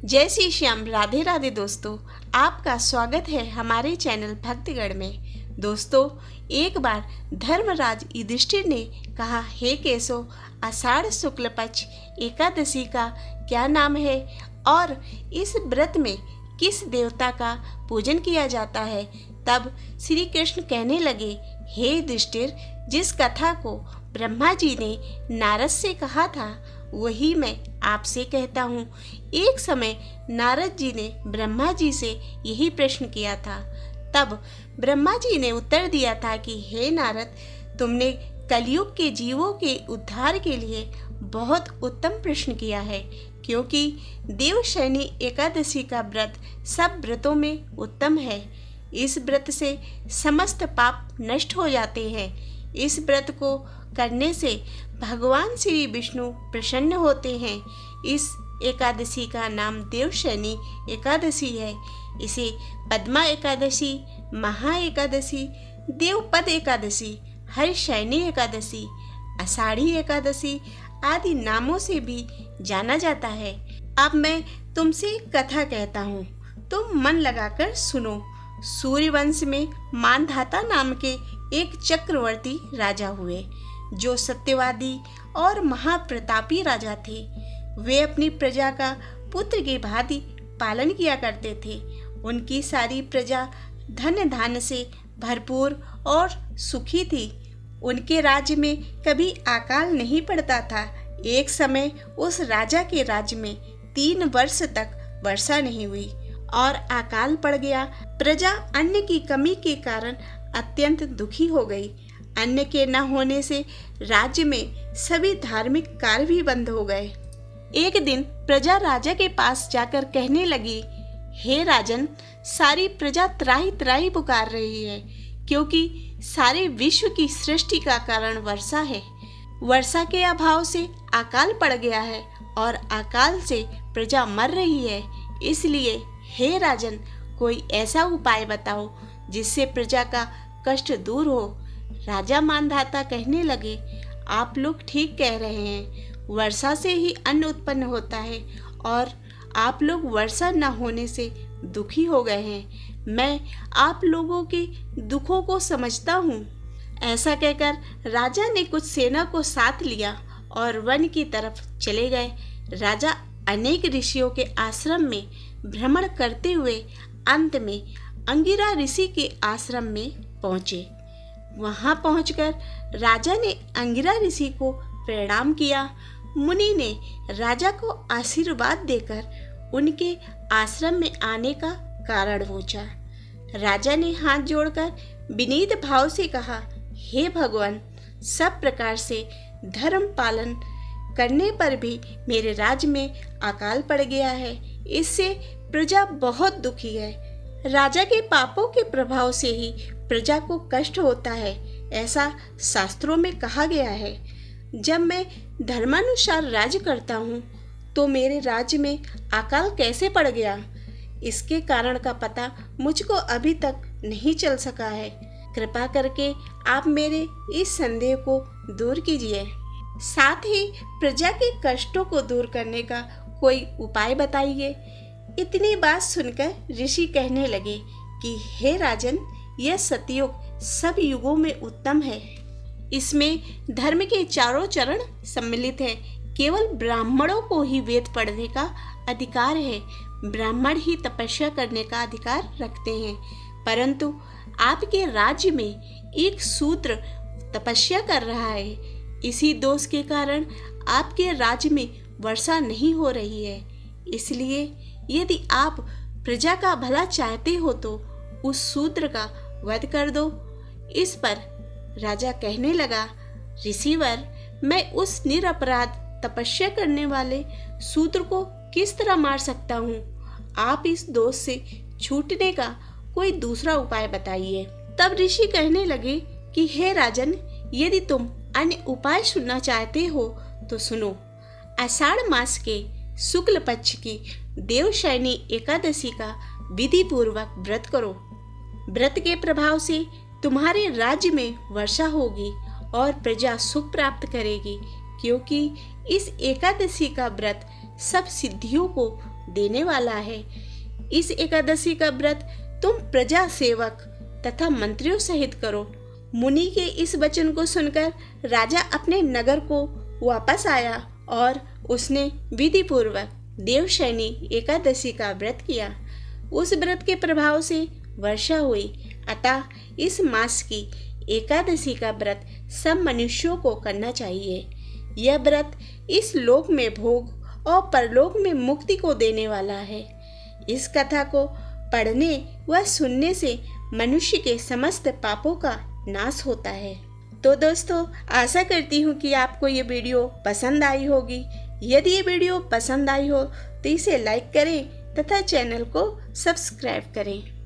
जय श्री श्याम, राधे राधे दोस्तों। आपका स्वागत है हमारे चैनल भक्तिगढ़ में। दोस्तों, एक बार धर्मराज युधिष्ठिर ने कहा, हे केशव, आषाढ़ शुक्ल पक्ष एकादशी का क्या नाम है और इस व्रत में किस देवता का पूजन किया जाता है। तब श्री कृष्ण कहने लगे, हे युधिष्ठिर, जिस कथा को ब्रह्मा जी ने नारद से कहा था वही मैं आपसे कहता हूँ। एक समय नारद जी ने ब्रह्मा जी से यही प्रश्न किया था। तब ब्रह्मा जी ने उत्तर दिया था कि हे नारद, तुमने कलयुग के जीवों के उद्धार के लिए बहुत उत्तम प्रश्न किया है, क्योंकि देवशयनी एकादशी का व्रत सब व्रतों में उत्तम है। इस व्रत से समस्त पाप नष्ट हो जाते हैं। इस व्रत को करने से भगवान श्री विष्णु प्रसन्न होते हैं। इस एकादशी का नाम देवशयनी एकादशी है। इसे पद्मा एकादशी, महा एकादशी, देवपद एकादशी, हरिशयनी एकादशी, आषाढ़ी एकादशी आदि नामों से भी जाना जाता है। अब मैं तुमसे कथा कहता हूँ, तुम मन लगाकर सुनो। सूर्यवंश में मानधाता नाम के एक चक्रवर्ती राजा हुए, जो सत्यवादी और महाप्रतापी राजा थे। वे अपनी प्रजा का पुत्र की भांति पालन किया करते थे। उनकी सारी प्रजा धन धान्य से भरपूर और सुखी थी। उनके राज्य में कभी अकाल नहीं पड़ता था। एक समय उस राजा के राज्य में 3 वर्ष तक वर्षा नहीं हुई और अकाल पड़ गया। प्रजा अन्न की कमी के कारण अत्यंत दुखी हो गई। अन्न के न होने से राज्य में सभी धार्मिक कार्य भी बंद हो गए। एक दिन प्रजा राजा के पास जाकर कहने लगी, हे राजन, सारी प्रजा त्राही त्राही पुकार रही है, क्योंकि सारे विश्व की सृष्टि का कारण वर्षा है। वर्षा के अभाव से अकाल पड़ गया है और अकाल से प्रजा मर रही है। इसलिए हे राजन, कोई ऐसा उपाय बताओ जिससे प्रजा का कष्ट दूर हो। राजा मानधाता कहने लगे, आप लोग ठीक कह रहे हैं। वर्षा से ही अन्न उत्पन्न होता है और आप लोग वर्षा न होने से दुखी हो गए हैं। मैं आप लोगों के दुखों को समझता हूँ। ऐसा कहकर राजा ने कुछ सेना को साथ लिया और वन की तरफ चले गए। राजा अनेक ऋषियों के आश्रम में भ्रमण करते हुए अंत में अंगिरा ऋषि के आश्रम में पहुँचे। वहां पहुंचकर राजा ने अंगिरा ऋषि को प्रणाम किया। मुनि ने राजा को आशीर्वाद देकर उनके आश्रम में आने का कारण पूछा। राजा ने हाथ जोड़कर विनीत भाव से कहा, हे भगवान, सब प्रकार से धर्म पालन करने पर भी मेरे राज्य में अकाल पड़ गया है। इससे प्रजा बहुत दुखी है। राजा के पापों के प्रभाव से ही प्रजा को कष्ट होता है, ऐसा शास्त्रों में कहा गया है। जब मैं धर्मानुसार राज्य करता हूँ तो मेरे राज्य में अकाल कैसे पड़ गया, इसके कारण का पता मुझको अभी तक नहीं चल सका है। कृपा करके आप मेरे इस संदेह को दूर कीजिए। साथ ही प्रजा के कष्टों को दूर करने का कोई उपाय बताइए। इतनी बात सुनकर ऋषि कहने लगे कि हे राजन, यह सतयुग सब युगों में उत्तम है। इसमें धर्म के चारों चरण सम्मिलित है। केवल ब्राह्मणों को ही वेद पढ़ने का अधिकार है। ब्राह्मण ही तपस्या करने का अधिकार रखते हैं। परंतु आपके राज्य में एक शूद्र तपस्या कर रहा है। इसी दोष के कारण आपके राज्य में वर्षा नहीं हो रही है। इसलिए यदि आप प्रजा का भला चाहते हो तो उस शूद्र का वध कर दो। इस पर राजा कहने लगा, ऋषिवर, मैं उस निरपराध तपस्या करने वाले शूद्र को किस तरह मार सकता हूँ? आप इस दोष से छूटने का कोई दूसरा उपाय बताइए। तब ऋषि कहने लगे कि हे राजन, यदि तुम अन्य उपाय सुनना चाहते हो तो सुनो। आषाढ़ मास के शुक्ल पक्ष की देवशयनी एकादशी का विधि पूर्वक व्रत करो। व्रत के प्रभाव से तुम्हारे राज्य में वर्षा होगी और प्रजा सुख प्राप्त करेगी, क्योंकि इस एकादशी का व्रत सब सिद्धियों को देने वाला है। इस एकादशी का व्रत तुम प्रजा सेवक तथा मंत्रियों सहित करो। मुनि के इस वचन को सुनकर राजा अपने नगर को वापस आया और उसने विधि पूर्वक देवशयनी एकादशी का व्रत किया। उस व्रत के प्रभाव से वर्षा हुई, अतः इस मास की एकादशी का व्रत सब मनुष्यों को करना चाहिए। यह व्रत इस लोक में भोग और परलोक में मुक्ति को देने वाला है। इस कथा को पढ़ने व सुनने से मनुष्य के समस्त पापों का नाश होता है। तो दोस्तों, आशा करती हूँ कि आपको ये वीडियो पसंद आई होगी। यदि ये वीडियो पसंद आई हो तो इसे लाइक करें तथा चैनल को सब्सक्राइब करें।